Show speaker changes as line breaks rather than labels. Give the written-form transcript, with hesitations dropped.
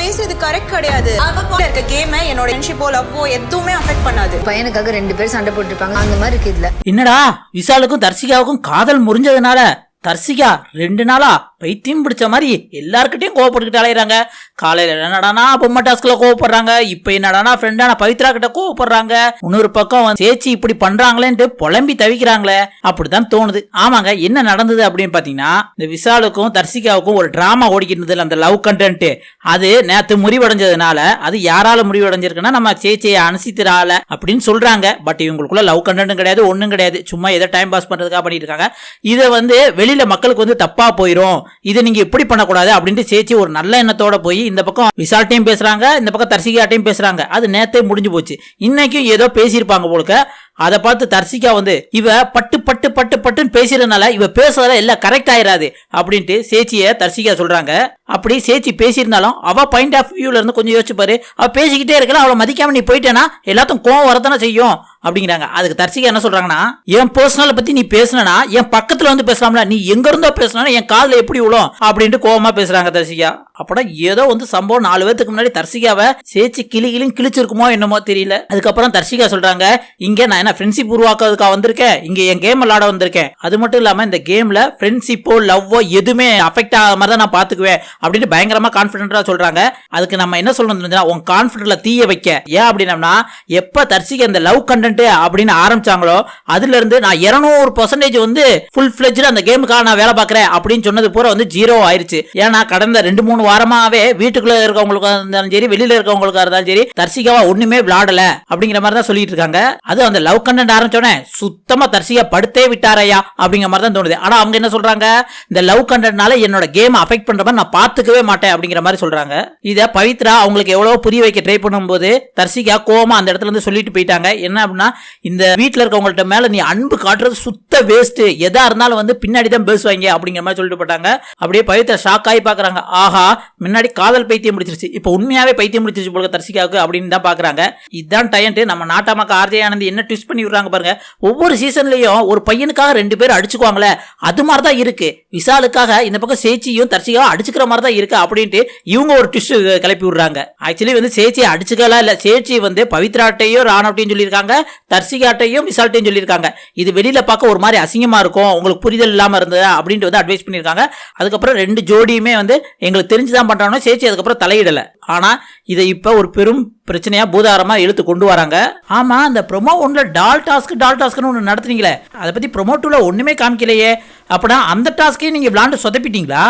பேசுறது கரெக்ட் கிடையாது. அவ இருக்க கேம் என்னோட ஃப்ரெண்ட்ஷிப்போ லவ்வோ எதுவுமே அஃபெக்ட் பண்ணாது.
பையனுக்காக 2 பேர் சண்டை போட்டுருப்பாங்க, அந்த மாதிரி இருக்கு இதுல.
என்னடா விஷாலுக்கும் தர்சிகாவுக்கும் காதல் முறிஞ்சதுனால தர்சிகா 2 நாளா பைத்தியம் பிடிச்ச மாதிரி எல்லார்கிட்டையும் கோவப்பட்டுக்கிட்டு அலையிறாங்க. காலையில என்னடானா பொம்மை டாஸ்க்ல கோவப்படுறாங்க, இப்ப என்னடானா ஃப்ரெண்டான பவித்ரா கிட்ட கோவப்படுறாங்க. இன்னொரு பக்கம் சேச்சி இப்படி பண்றாங்களேன்ட்டு புலம்பி தவிக்கிறாங்களே, அப்படித்தான் தோணுது. ஆமாங்க, என்ன நடந்தது அப்படின்னு பாத்தீங்கன்னா, இந்த விஷாலுக்கும் தர்சிகாவுக்கும் ஒரு டிராமா ஓடிக்கிட்டு அந்த லவ் கண்டென்ட் அது நேத்து முறிவடைஞ்சதுனால, அது யாரால முறிவடைஞ்சிருக்குன்னா நம்ம சேச்சியை அனுசித்திரால அப்படின்னு சொல்றாங்க. பட் இவங்களுக்குள்ள லவ் கண்டென்ட் கிடையாது, ஒன்னும் கிடையாது. சும்மா ஏதோ டைம் பாஸ் பண்றதுக்காக பண்ணிட்டு இருக்காங்க. இதை வந்து வெளியில மக்களுக்கு வந்து தப்பா போயிரும், இதை நீங்க எப்படி பண்ணக்கூடாது அப்படின்ட்டு சேச்சி ஒரு நல்ல எண்ணத்தோட போய் இந்த பக்கம் விஷால்ட்டையும் பேசுறாங்க, இந்த பக்கம் தர்சிகாட்டையும் பேசுறாங்க. அது நேத்தே முடிஞ்சு போச்சு. இன்னைக்கும் ஏதோ பேசியிருப்பாங்க போலுக்க. அதை பார்த்து தர்சிகா வந்து இவ பட்டு பட்டு பட்டு பட்டுன்னு பேசுறதுனால இவ பேசுறதுல எல்லாம் கரெக்ட் ஆயிராது அப்படின்ட்டு சேச்சிய தர்சிகா சொல்றாங்க. அப்படி சேச்சி பேசியிருந்தாலும் அவ பாயிண்ட் ஆஃப் வியூல இருந்து கொஞ்சம் யோசிச்சு பாரு. அவ பேசிக்கிட்டே இருக்கலாம், அவளை மதிக்காம நீ போயிட்டேன்னா எல்லாத்துக்கும் கோவம் வரத்தானே செய்யும் அப்படிங்கிறாங்க. அதுக்கு தர்சிகா என்ன சொல்றாங்கன்னா, என் பர்சனலை பத்தி நீ பேசினா என் பக்கத்துல வந்து பேசலாம்ல, நீ எங்க இருந்தோ பேசினா என் காதுல எப்படி விழும் அப்படின்ட்டு கோவமா பேசுறாங்க தர்சிகா. அப்படா ஏதோ வந்து சம்பவம் 4 பேருக்கு முன்னாடி தர்சிகாவை சேச்சி கிளியும் கிழிச்சிருக்குமோ என்னமோ தெரியல. அதுக்கப்புறம் தர்சிகா சொல்றாங்க, இங்க நான் என்ன ஃப்ரெண்ட்ஷிப் உருவாக்குறதுக்காக வந்திருக்கேன், இங்க என் கேம் விளையாட வந்திருக்கேன். அது மட்டும் இல்லாம இந்த கேம்ல ஃப்ரெண்ட்ஷிப்போ லவ்வோ எதுவுமே அஃபெக்ட் ஆகாத மாதிரி தான் நான் பாத்துக்குவேன் அப்படின்னு பயங்கரமா கான்பிடென்டா சொல்றாங்க. அதுக்கு நம்ம என்ன சொல்லணும், உன் கான்பிடென்ட்ல தீய வைக்க. ஏன் அப்படின்னா, எப்ப தர்சிகா இந்த லவ் கண்டென்ட் அப்படின்னு ஆரம்பிச்சாங்களோ அதுல இருந்து நான் 200% வந்து ஃபுல் ஃபிளெஜ்ல அந்த கேமுக்காக நான் வேலை பார்க்கறேன் அப்படின்னு சொன்னது பூரா வந்து 0 ஆயிருச்சு. ஏன்னா கடந்த 2-3 வாரமாவே வீட்டுக்குள்ள இருக்கவங்களுக்கு இருந்தாலும் சரி, வெளியில இருக்கவங்களுக்கா இருந்தாலும் சரி, தர்சிகாவா ஒண்ணுமே விளையாடல அப்படிங்கிற மாதிரி தான் சொல்லிட்டு இருக்காங்க. அது அந்த லவ் கண்டென்ட் ஆரம்பிச்சோடனே சுத்தமா தர்சிகா படுத்தே விட்டாரையா அப்படிங்கிற மாதிரி தான் தோணுது. ஆனா அவங்க என்ன சொல்றாங்க, இந்த லவ் கண்டென்ட்னால என்னோட கேம் அஃபெக்ட் பண்ற மாதிரி நான் பாத்துக்கவே மாட்டேன் அப்படிங்கிற மாதிரி சொல்றாங்க. இத பவித்ரா அவங்களுக்கு எவ்வளவு புரிய வைக்க ட்ரை பண்ணும்போது தர்சிகா கோவமா அந்த இடத்துல இருந்து சொல்லிட்டு போயிட்டாங்க. என்ன அப்படின்னா, இந்த வீட்டுல இருக்கவங்கள்ட்ட மேல நீ அன்பு காட்டுறது சுத்த வேஸ்ட், எதா இருந்தாலும் வந்து பின்னாடி தான் பேசுவாங்க அப்படிங்கிற மாதிரி சொல்லிட்டு போட்டாங்க. அப்படியே பவித்ரா ஷாக் ஆகி பாக்குறாங்க. ஆஹா, முன்னாடி காதல் பைத்தியம் முடிச்சிருச்சு, இப்ப உண்மையாவே பைத்தியம் முடிச்சிருச்சு போல தர்சிகாவுக்கு அப்படின்னு தான் பாக்குறாங்க. இதுதான் டைம். நம்ம நாட்டாமக்க ஆர்ஜே ஆனந்த் என்ன ட்விஸ்ட் பண்ணி விடுறாங்க பாருங்க. ஒவ்வொரு சீசன்லயும் ஒரு பையனுக்காக 2 பேர் அடிச்சுக்குவாங்களே, அது மாதிரி தான் இருக்கு. விஷாலுக்காக இந்த பக்கம் சேச்சியும் தர்சிகாவும் அடிச்சுக்கிற மாதிரி தான் இருக்கு அப்படின்ட்டு இவங்க ஒரு ட்விஸ்ட் கிளப்பி விடுறாங்க. ஆக்சுவலி வந்து சேச்சியை அடிச்சுக்கலாம் இல்ல, சேச்சி வந்து பவித்ராட்டையும் ராணவட்டையும் சொல்லியிருக்காங்க, தர்சிகாட்டையும் விஷால்ட்டையும் சொல்லியிருக்காங்க. இது வெளியில பார்க்க ஒரு மாதிரி அசிங்கமா இருக்கும், உங்களுக்கு புரிதல் இல்லாம இருந்தது அப்படின்ட்டு வந்து அட்வைஸ் பண்ணியிருக்காங்க. அதுக்கப்புறம் 2 ஜோடியுமே வந்து எங்களுக்கு தெரிஞ்சுதான் பண்றாங்க. சேச்சி அதுக்கப்புறம் தலையிடல. ஆனா இதை இப்ப ஒரு பெரும் பிரச்சனையா பூதாரமா இழுத்து கொண்டு வராங்க. ஆமா, அந்த ப்ரோமோ 1ல டால் டாஸ்க்னு ஒன்று நடத்துனீங்களே, அதை பத்தி ப்ரோமோ 2ல ஒண்ணுமே காமிக்கலையே. அப்படின்னா அந்த டாஸ்கையும் நீங்க விளையாண்டு சொதப்பிட்டீங்களா?